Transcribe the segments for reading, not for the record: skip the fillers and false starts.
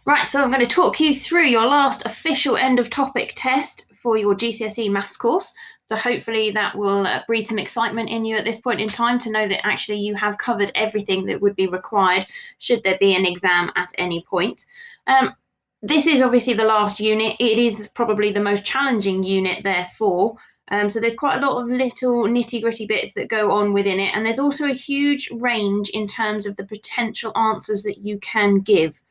Right, so I'm going to talk you through your last official end of topic test for your GCSE maths course. So hopefully that will breed some excitement in you at this point in time to know that actually you have covered everything that would be required should there be an exam at any point. This is obviously the last unit. It is probably the most challenging unit, therefore. So there's quite a lot of little nitty-gritty bits that go on within it, and there's also a huge range in terms of the potential answers that you can give.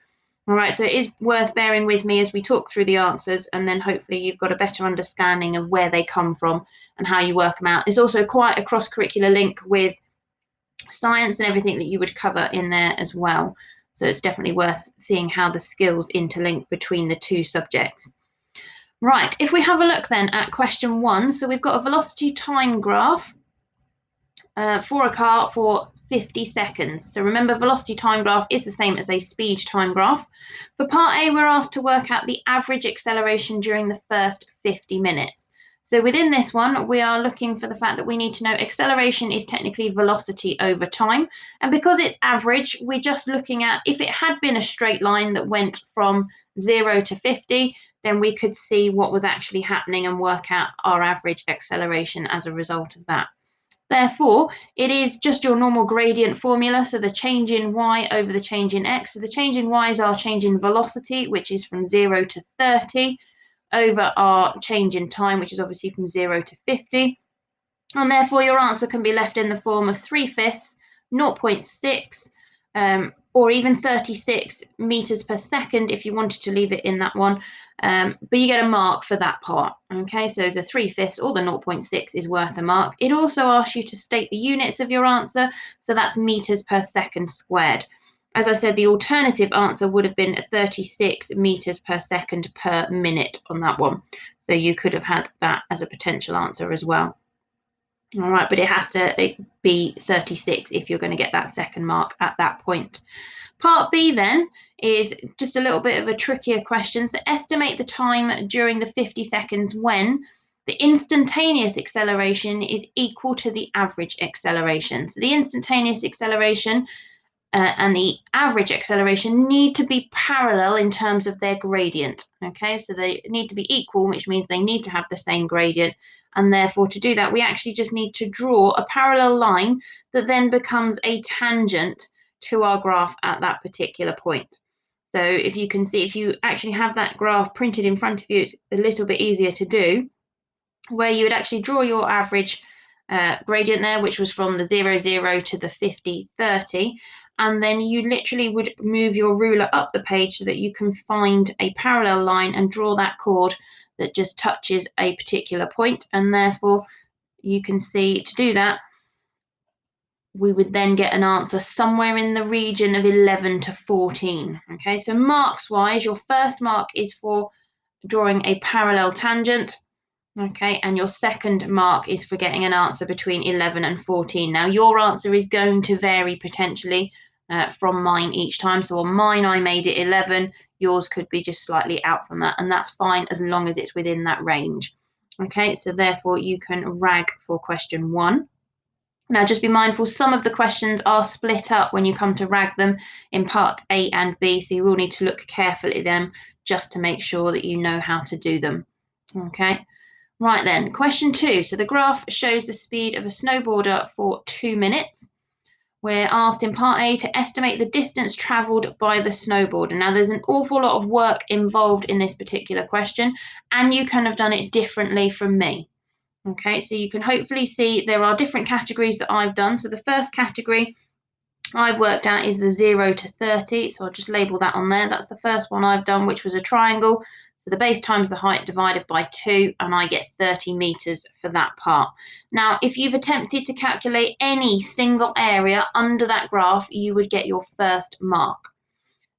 All right, so it is worth bearing with me as we talk through the answers, and then hopefully you've got a better understanding of where they come from and how you work them out. There's also quite a cross-curricular link with science and everything that you would cover in there as well. So it's definitely worth seeing how the skills interlink between the two subjects. Right, if we have a look then at question 1, so we've got a velocity time graph for a car for 50 seconds. So remember, velocity time graph is the same as a speed time graph. For part A, we're asked to work out the average acceleration during the first 50 minutes. So within this one, we are looking for the fact that we need to know acceleration is technically velocity over time. And because it's average, we're just looking at if it had been a straight line that went from 0 to 50, then we could see what was actually happening and work out our average acceleration as a result of that. Therefore, it is just your normal gradient formula, so the change in y over the change in x. So the change in y is our change in velocity, which is from 0 to 30, over our change in time, which is obviously from 0 to 50. And therefore, your answer can be left in the form of 3/5, 0.6, or even 36 meters per second if you wanted to leave it in that one. But you get a mark for that part. Okay, so the 3/5 or the 0.6 is worth a mark. It also asks you to state the units of your answer, so that's meters per second squared. As I said, the alternative answer would have been 36 meters per second per minute on that one. So you could have had that as a potential answer as well. All right, but it has to be 36 if you're going to get that second mark at that point. Part B then is just a little bit of a trickier question. So estimate the time during the 50 seconds when the instantaneous acceleration is equal to the average acceleration. So the instantaneous acceleration and the average acceleration need to be parallel in terms of their gradient. Okay, so they need to be equal, which means they need to have the same gradient. And therefore, to do that, we actually just need to draw a parallel line that then becomes a tangent to our graph at that particular point. So if you can see, if you actually have that graph printed in front of you, it's a little bit easier to do, where you would actually draw your average gradient there, which was from the 0, 0 to the 50, 30. And then you literally would move your ruler up the page so that you can find a parallel line and draw that chord that just touches a particular point. And therefore, you can see to do that, we would then get an answer somewhere in the region of 11 to 14. Okay, so marks wise, your first mark is for drawing a parallel tangent. Okay, and your second mark is for getting an answer between 11 and 14. Now, your answer is going to vary potentially from mine each time. So on mine, I made it 11. Yours could be just slightly out from that, and that's fine as long as it's within that range. Okay, so therefore you can RAG for question 1. Now, just be mindful, some of the questions are split up when you come to RAG them in parts A and B, so you will need to look carefully at them just to make sure that you know how to do them. Okay. Right then, question 2. So the graph shows the speed of a snowboarder for 2 minutes. We're asked in part A to estimate the distance travelled by the snowboarder. Now, there's an awful lot of work involved in this particular question, and you can have done it differently from me. Okay, so you can hopefully see there are different categories that I've done. So the first category I've worked out is the 0 to 30. So I'll just label that on there. That's the first one I've done, which was a triangle. So the base times the height divided by 2, and I get 30 meters for that part. Now, if you've attempted to calculate any single area under that graph, you would get your first mark.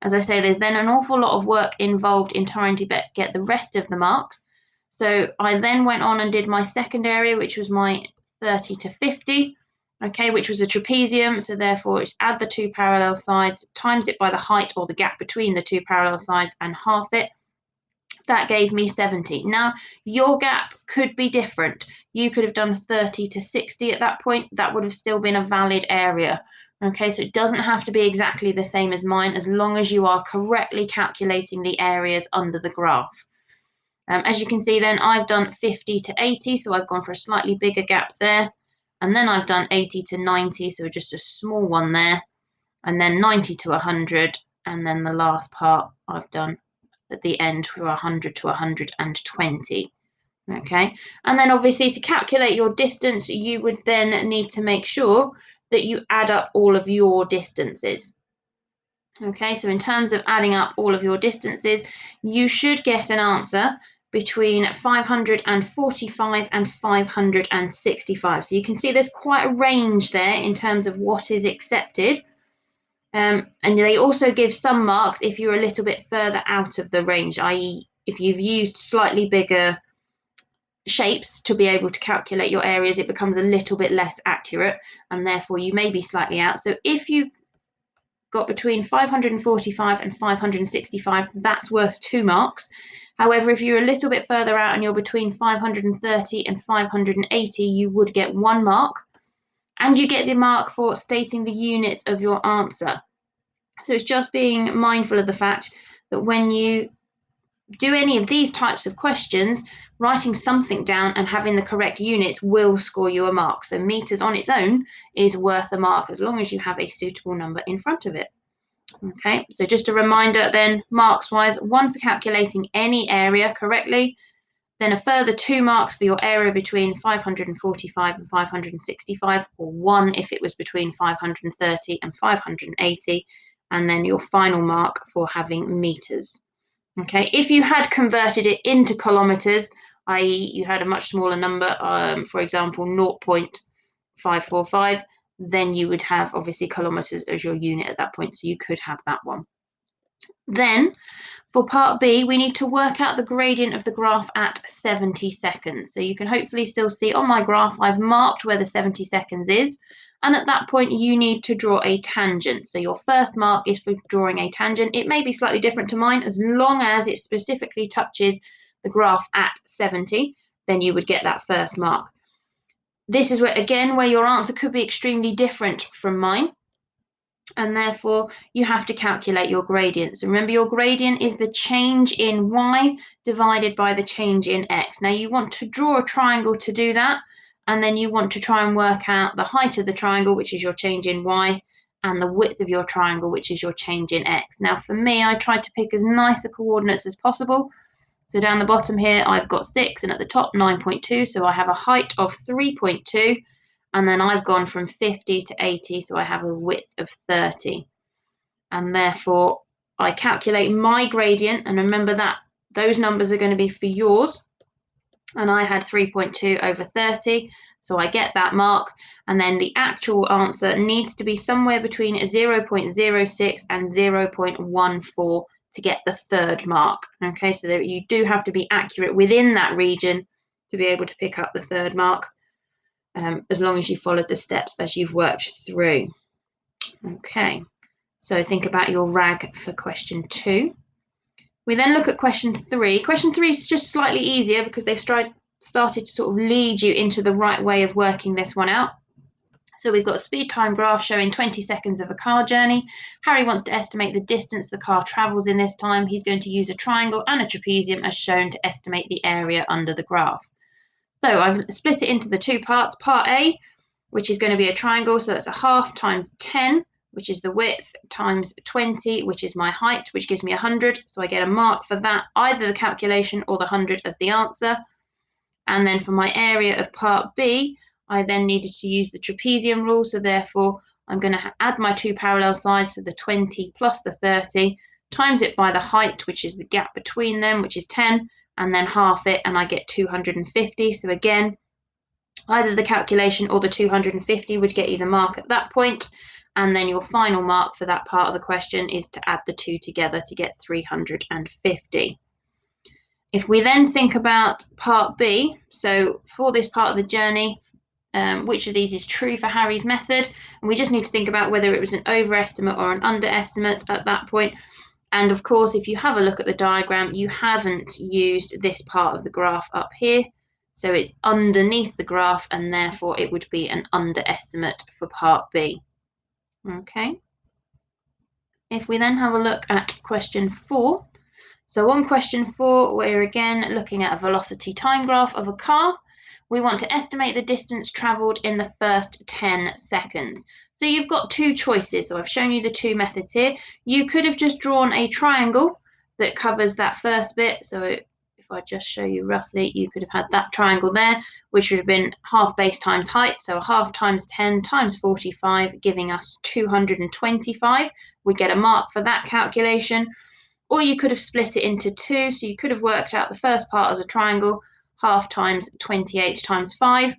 As I say, there's then an awful lot of work involved in trying to get the rest of the marks. So I then went on and did my second area, which was my 30 to 50, okay, which was a trapezium. So therefore, it's add the two parallel sides, times it by the height or the gap between the two parallel sides, and half it. That gave me 70. Now, your gap could be different. You could have done 30 to 60 at that point. That would have still been a valid area. Okay, so it doesn't have to be exactly the same as mine as long as you are correctly calculating the areas under the graph. As you can see then, I've done 50 to 80, so I've gone for a slightly bigger gap there. And then I've done 80 to 90, so just a small one there. And then 90 to 100, and then the last part I've done at the end for 100 to 120. Okay, and then obviously to calculate your distance, you would then need to make sure that you add up all of your distances. Okay, so in terms of adding up all of your distances, you should get an answer between 545 and 565. So you can see there's quite a range there in terms of what is accepted. And they also give some marks if you're a little bit further out of the range, i.e. if you've used slightly bigger shapes to be able to calculate your areas, it becomes a little bit less accurate and therefore you may be slightly out. So if you got between 545 and 565, that's worth 2 marks. However, if you're a little bit further out and you're between 530 and 580, you would get 1 mark, and you get the mark for stating the units of your answer. So it's just being mindful of the fact that when you do any of these types of questions, writing something down and having the correct units will score you a mark. So meters on its own is worth a mark as long as you have a suitable number in front of it. Okay, so just a reminder then, marks wise, 1 for calculating any area correctly, then a further 2 marks for your area between 545 and 565, or 1 if it was between 530 and 580, and then your final mark for having meters. Okay, if you had converted it into kilometers, i.e. you had a much smaller number, for example, 0.545, then you would have obviously kilometers as your unit at that point, so you could have that one. Then for part B, we need to work out the gradient of the graph at 70 seconds. So you can hopefully still see on my graph, I've marked where the 70 seconds is. And at that point, you need to draw a tangent. So your first mark is for drawing a tangent. It may be slightly different to mine. As long as it specifically touches the graph at 70, then you would get that first mark. This is where, again, where your answer could be extremely different from mine. And therefore, you have to calculate your gradient. So remember, your gradient is the change in y divided by the change in x. Now, you want to draw a triangle to do that. And then you want to try and work out the height of the triangle, which is your change in y, and the width of your triangle, which is your change in x. Now, for me, I tried to pick as nice a coordinates as possible. So down the bottom here, I've got 6, and at the top, 9.2. So I have a height of 3.2. And then I've gone from 50 to 80, so I have a width of 30. And therefore, I calculate my gradient, and remember that those numbers are going to be for yours. And I had 3.2 over 30, so I get that mark. And then the actual answer needs to be somewhere between 0.06 and 0.14 to get the third mark. Okay, so that you do have to be accurate within that region to be able to pick up the third mark, as long as you followed the steps as you've worked through. Okay, so think about your RAG for question 2. We then look at question 3. Question 3 is just slightly easier because they've started to sort of lead you into the right way of working this one out. So we've got a speed time graph showing 20 seconds of a car journey. Harry wants to estimate the distance the car travels in this time. He's going to use a triangle and a trapezium as shown to estimate the area under the graph. So I've split it into the 2 parts. Part A, which is going to be a triangle, so that's a half times 10, which is the width, times 20, which is my height, which gives me 100. So I get a mark for that, either the calculation or the 100 as the answer. And then for my area of part B, I then needed to use the trapezium rule. So therefore, I'm going to add my 2 parallel sides, so the 20 plus the 30, times it by the height, which is the gap between them, which is 10, and then half it, and I get 250. So again, either the calculation or the 250 would get you the mark at that point. And then your final mark for that part of the question is to add the 2 together to get 350. If we then think about part B, so for this part of the journey, which of these is true for Harry's method? And we just need to think about whether it was an overestimate or an underestimate at that point. And of course, if you have a look at the diagram, you haven't used this part of the graph up here. So it's underneath the graph, and therefore it would be an underestimate for part B. Okay. If we then have a look at question 4. So on question 4, we're again looking at a velocity time graph of a car. We want to estimate the distance travelled in the first 10 seconds. So you've got two choices. So I've shown you the two methods here. You could have just drawn a triangle that covers that first bit. So if I just show you roughly, you could have had that triangle there, which would have been half base times height. So half times 10 times 45, giving us 225. We'd get a mark for that calculation. Or you could have split it into two. So you could have worked out the first part as a triangle, half times 28 times 5,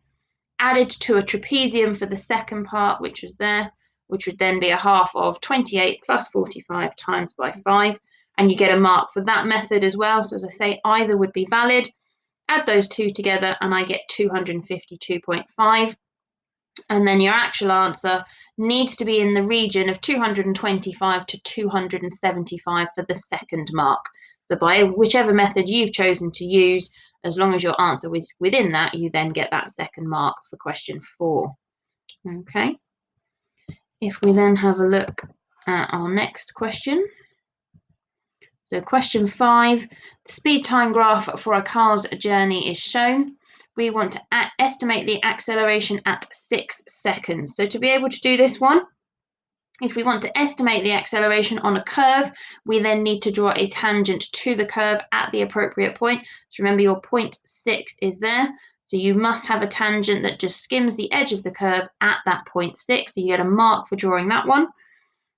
added to a trapezium for the second part, which was there, which would then be a half of 28 plus 45 times by 5. And you get a mark for that method as well. So as I say, either would be valid. Add those two together and I get 252.5. And then your actual answer needs to be in the region of 225 to 275 for the second mark. So by whichever method you've chosen to use, as long as your answer was within that, you then get that second mark for question 4. Okay. If we then have a look at our next question. So question 5, the speed time graph for a car's journey is shown. We want to estimate the acceleration at 6 seconds. So to be able to do this one, if we want to estimate the acceleration on a curve, we then need to draw a tangent to the curve at the appropriate point. So remember your point 6 is there. So you must have a tangent that just skims the edge of the curve at that point 6. So you get a mark for drawing that one.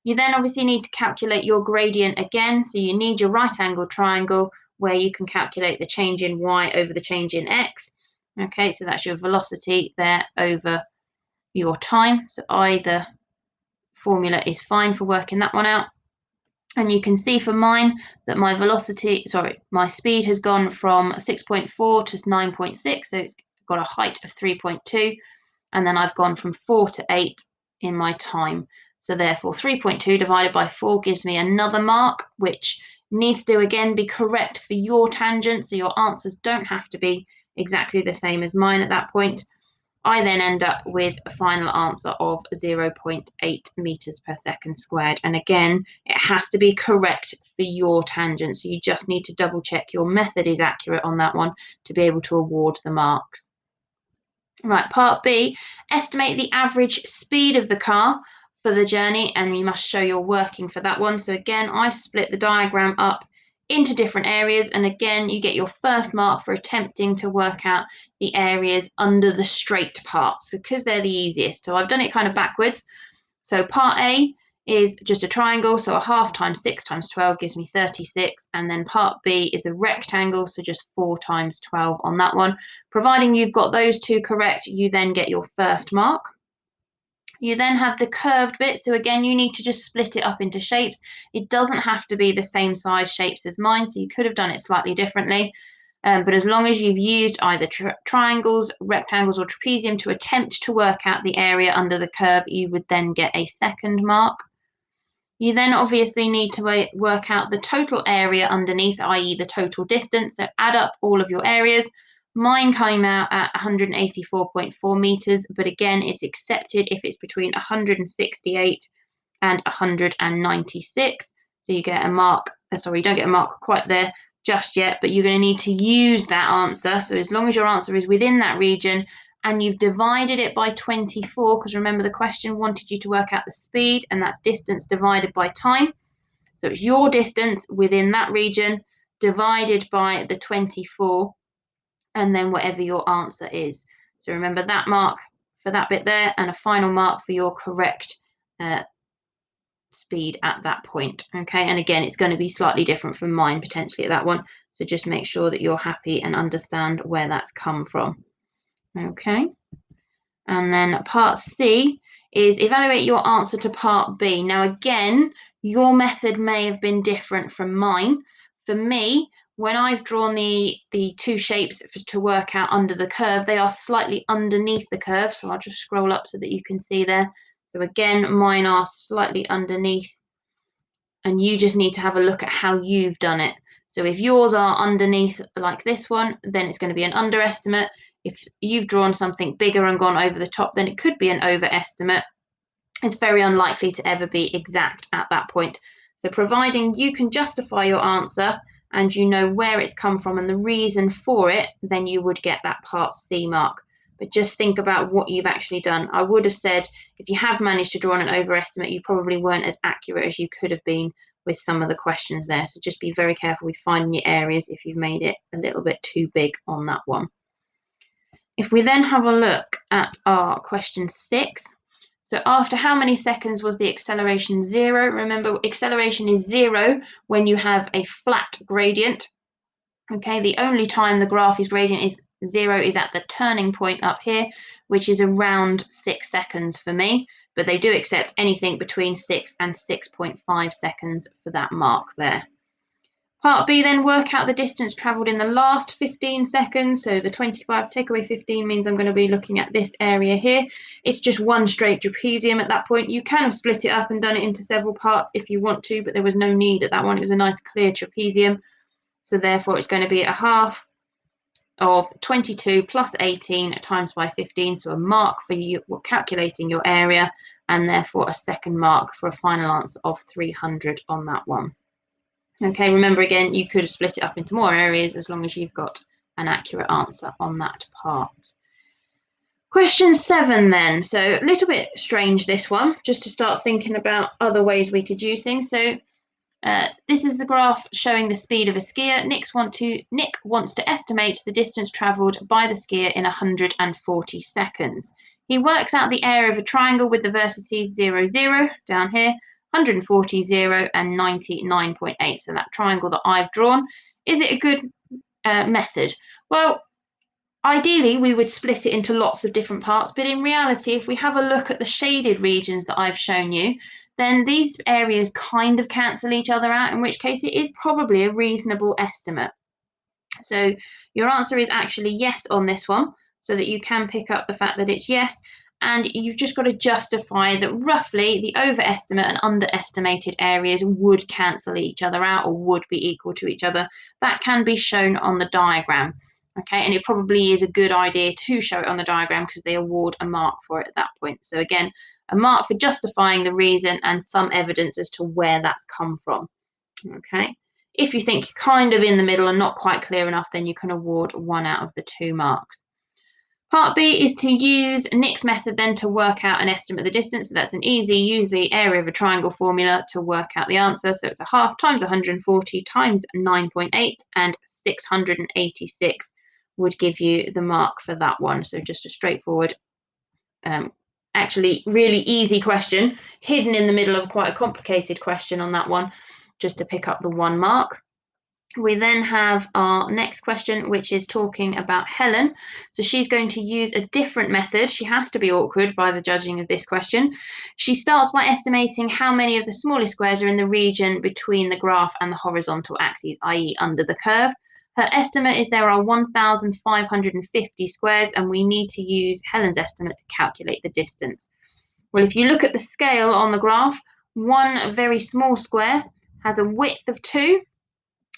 You then obviously need to calculate your gradient again. So you need your right angled triangle where you can calculate the change in y over the change in x. Okay, so that's your velocity there over your time. So either formula is fine for working that one out. And you can see for mine that my speed has gone from 6.4 to 9.6. So it's got a height of 3.2. And then I've gone from 4 to 8 in my time. So therefore 3.2 divided by 4 gives me another mark, which needs to again be correct for your tangent. So your answers don't have to be exactly the same as mine at that point. I then end up with a final answer of 0.8 meters per second squared. And again, it has to be correct for your tangent. So you just need to double check your method is accurate on that one to be able to award the marks. Right, part B, estimate the average speed of the car for the journey, and you must show your working for that one. So again, I've split the diagram up into different areas, and again, you get your first mark for attempting to work out the areas under the straight parts, because they're the easiest. So I've done it kind of backwards. So part A is just a triangle, so a half times 6 times 12 gives me 36, and then part B is a rectangle, so just 4 times 12 on that one. Providing you've got those two correct, you then get your first mark. You then have the curved bit, so again, you need to just split it up into shapes. It doesn't have to be the same size shapes as mine, so you could have done it slightly differently. But as long as you've used either triangles, rectangles, or trapezium to attempt to work out the area under the curve, you would then get a second mark. You then obviously need to work out the total area underneath, i.e. the total distance. So add up all of your areas. Mine came out at 184.4 meters, but again, it's accepted if it's between 168 and 196. So you get a mark, sorry, you don't get a mark quite there just yet, but you're going to need to use that answer. So as long as your answer is within that region and you've divided it by 24, because remember the question wanted you to work out the speed, and that's distance divided by time. So it's your distance within that region divided by the 24, and then whatever your answer is. So remember that mark for that bit there, and a final mark for your correct speed at that point. Okay, and again, it's going to be slightly different from mine potentially at that one. So just make sure that you're happy and understand where that's come from. Okay, and then part C is evaluate your answer to part B. Now again, your method may have been different from mine. For me, when I've drawn the two shapes to work out under the curve, they are slightly underneath the curve. So I'll just scroll up so that you can see there. So again, mine are slightly underneath, and you just need to have a look at how you've done it. So if yours are underneath like this one, then it's going to be an underestimate. If you've drawn something bigger and gone over the top, then it could be an overestimate. it's very unlikely to ever be exact at that point. So providing you can justify your answer and you know where it's come from and the reason for it, then you would get that part C mark. But just think about what you've actually done. I would have said if you have managed to draw on an overestimate, you probably weren't as accurate as you could have been with some of the questions there. So just be very careful with finding your areas if you've made it a little bit too big on that one. If we then have a look at our question 6, so after how many seconds was the acceleration 0? Remember, acceleration is 0 when you have a flat gradient. Okay, the only time the graph is gradient is 0 is at the turning point up here, which is around 6 seconds for me, but they do accept anything between 6 and 6.5 seconds for that mark there. Part B, then work out the distance travelled in the last 15 seconds. So the 25 take away 15 means I'm going to be looking at this area here. It's just one straight trapezium at that point. You can have split it up and done it into several parts if you want to, but there was no need at that one. It was a nice clear trapezium. So therefore it's going to be a half of 22 plus 18 times by 15. So a mark for you calculating your area, and therefore a second mark for a final answer of 300 on that one. Okay, remember again, you could have split it up into more areas as long as you've got an accurate answer on that part. Question 7 then, so a little bit strange this one, just to start thinking about other ways we could use things. So this is the graph showing the speed of a skier. Nick wants to estimate the distance travelled by the skier in 140 seconds. He works out the area of a triangle with the vertices 0, 0 down here, 140, 0 and 99.8. So that triangle that I've drawn. Is it a good method? Well, ideally we would split it into lots of different parts, but in reality, if we have a look at the shaded regions that I've shown you, then these areas kind of cancel each other out, in which case it is probably a reasonable estimate. So your answer is actually yes on this one, so that you can pick up the fact that it's yes. And you've just got to justify that roughly the overestimate and underestimated areas would cancel each other out or would be equal to each other. That can be shown on the diagram. Okay, and it probably is a good idea to show it on the diagram because they award a mark for it at that point. So again, a mark for justifying the reason and some evidence as to where that's come from. Okay, if you think you're kind of in the middle and not quite clear enough, then you can award 1 out of the 2 marks. Part B is to use Nick's method then to work out and estimate the distance. So that's an easy, use the area of a triangle formula to work out the answer. So it's a half times 140 times 9.8, and 686 would give you the mark for that one. So just a straightforward, actually really easy question, hidden in the middle of quite a complicated question on that one, just to pick up the 1 mark. We then have our next question, which is talking about Helen. So she's going to use a different method. She has to be awkward by the judging of this question. She starts by estimating how many of the smallest squares are in the region between the graph and the horizontal axes, i.e. under the curve. Her estimate is there are 1,550 squares, and we need to use Helen's estimate to calculate the distance. Well, if you look at the scale on the graph, one very small square has a width of 2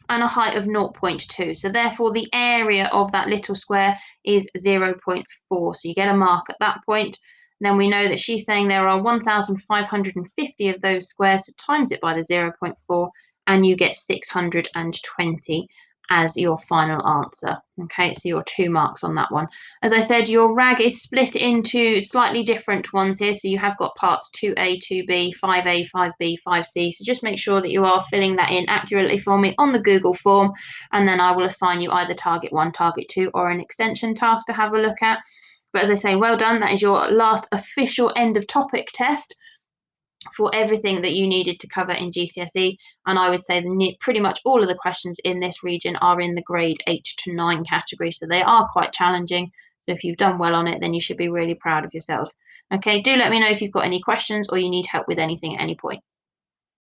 and a height of 0.2. So therefore the area of that little square is 0.4. So you get a mark at that point. Then we know that she's saying there are 1,550 of those squares, so times it by the 0.4, and you get 620 as your final answer. Okay, so your 2 marks on that one. As I said, your RAG is split into slightly different ones here. So you have got parts 2A, 2B, 5A, 5B, 5C. So just make sure that you are filling that in accurately for me on the Google form, and then I will assign you either target 1, target 2, or an extension task to have a look at. But as I say, well done. That is your last official end of topic test for everything that you needed to cover in GCSE, and I would say that pretty much all of the questions in this region are in the grade 8 to 9 category, so they are quite challenging. So if you've done well on it, then you should be really proud of yourselves. Okay, do let me know if you've got any questions or you need help with anything at any point.